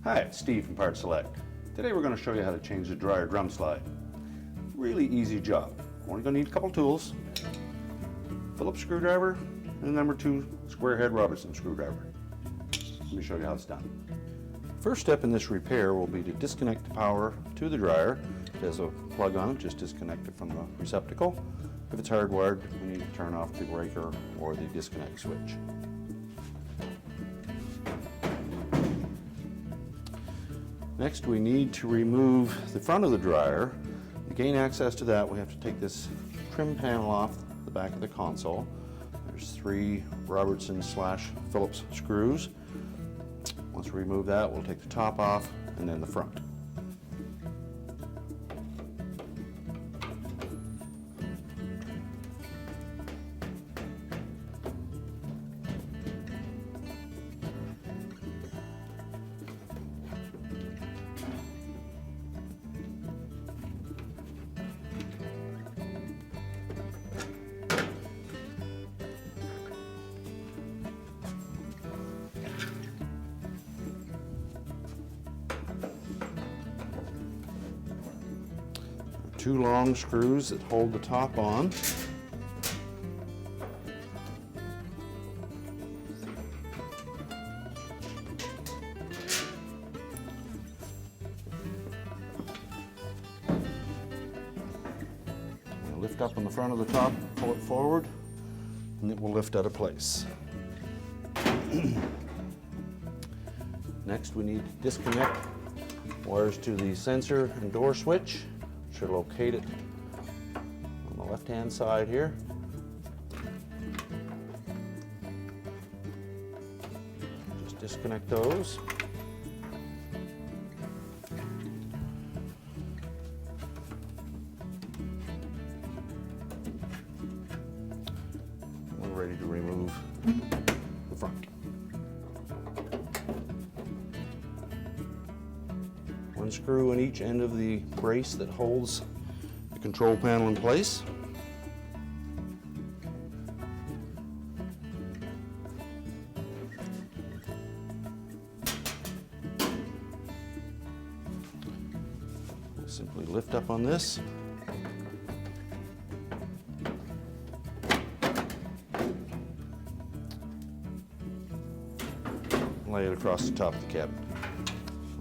Hi, it's Steve from PartSelect. Today we're going to show you how to change the dryer drum slide. Really easy job. Only going to need a couple tools. Phillips screwdriver and number 2 square head Robertson screwdriver. Let me show you how it's done. First step in this repair will be to disconnect the power to the dryer. It has a plug on it, just disconnect it from the receptacle. If it's hardwired, we need to turn off the breaker or the disconnect switch. Next, we need to remove the front of the dryer. To gain access to that, we have to take this trim panel off the back of the console. There's 3 Robertson / Phillips screws. Once we remove that, we'll take the top off and then the front. Two long screws that hold the top on. Lift up on the front of the top, pull it forward, and it will lift out of place. Next, we need to disconnect wires to the sensor and door switch. Should locate it on the left-hand side here. Just disconnect those. We're ready to remove the front. One screw in each end of the brace that holds the control panel in place. Simply lift up on this. Lay it across the top of the cabinet.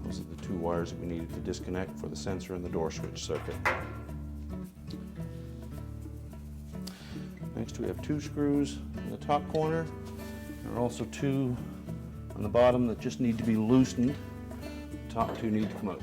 Those are the 2 wires that we needed to disconnect for the sensor and the door switch circuit. Next, we have 2 screws in the top corner. There are also 2 on the bottom that just need to be loosened. The top 2 need to come out.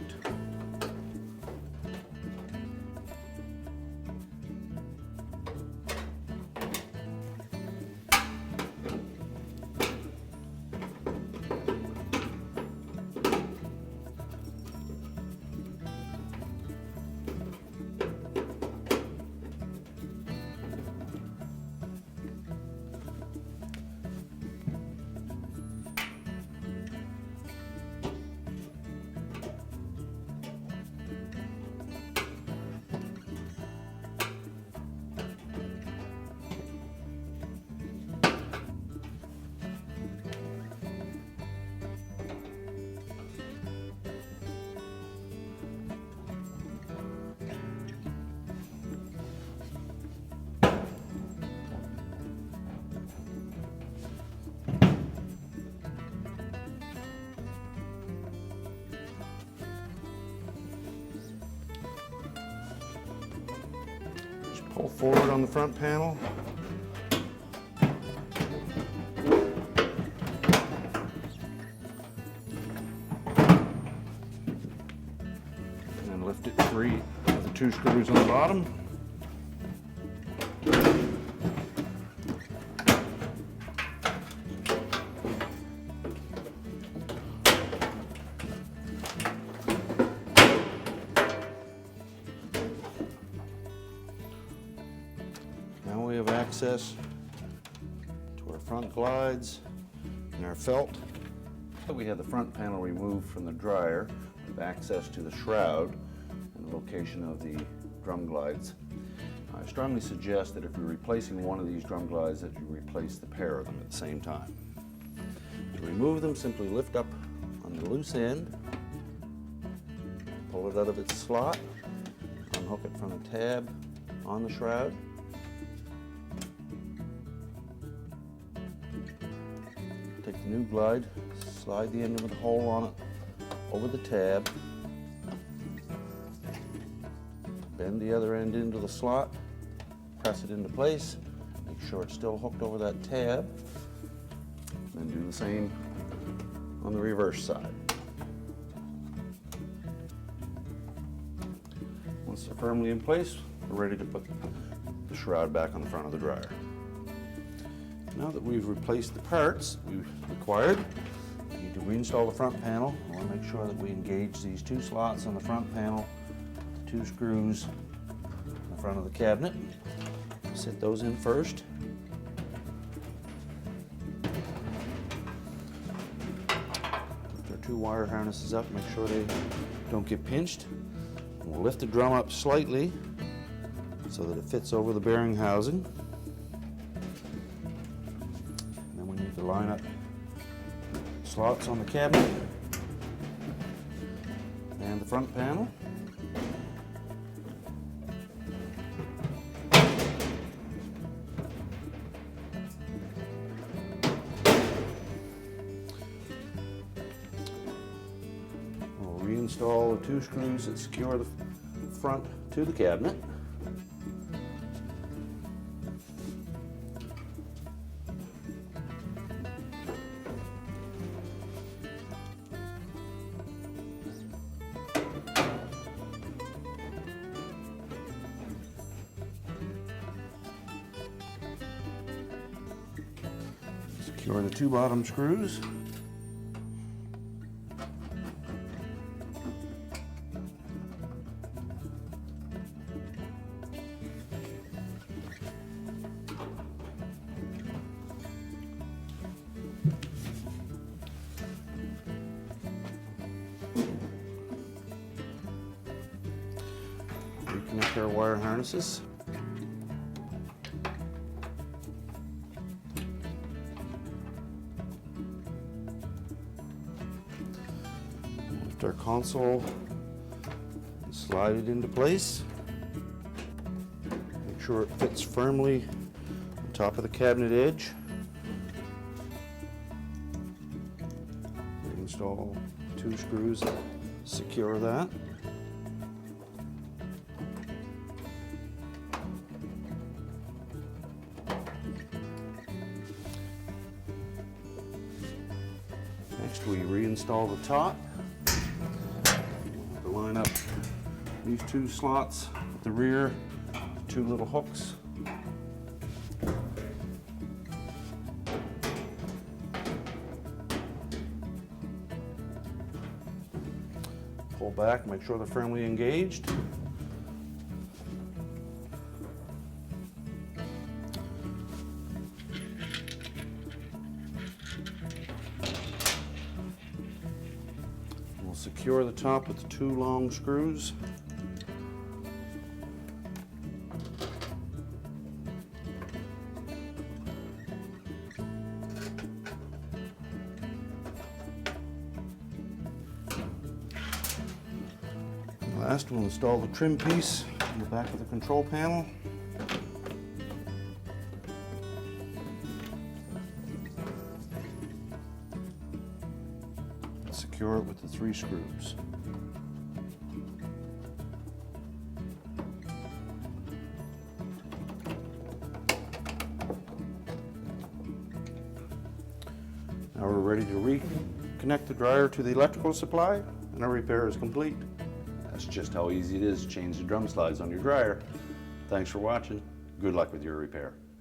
Pull forward on the front panel. And then lift it free with the 2 screws on the bottom. Now we have access to our front glides and our felt. We have the front panel removed from the dryer. We have access to the shroud and the location of the drum glides. I strongly suggest that if you're replacing one of these drum glides that you replace the pair of them at the same time. To remove them, simply lift up on the loose end Pull it out of its slot, unhook it from the tab on the shroud. Take the new glide, slide the end of the hole on it over the tab, bend the other end into the slot, press it into place, make sure it's still hooked over that tab, then do the same on the reverse side. Once they're firmly in place, we're ready to put the shroud back on the front of the dryer. Now that we've replaced the parts we've required, we need to reinstall the front panel. I want to make sure that we engage these two slots on the front panel, the two screws in the front of the cabinet. Set those in first. Lift our two wire harnesses up, make sure they don't get pinched. And we'll lift the drum up slightly so that it fits over the bearing housing. And then we need to line up slots on the cabinet and the front panel. We'll reinstall the two screws that secure the front to the cabinet. Secure the two bottom screws. Reconnect our wire harnesses. Lift our console and slide it into place. Make sure it fits firmly on top of the cabinet edge. Reinstall two screws that secure that. Next, we reinstall the top. We'll line up these two slots at the rear, two little hooks. Pull back, make sure they're firmly engaged. We'll secure the top with the two long screws. Last, we'll install the trim piece in the back of the control panel. Secure it with the three screws. Now we're ready to reconnect the dryer to the electrical supply, and our repair is complete. That's just how easy it is to change the drum slides on your dryer. Thanks for watching. Good luck with your repair.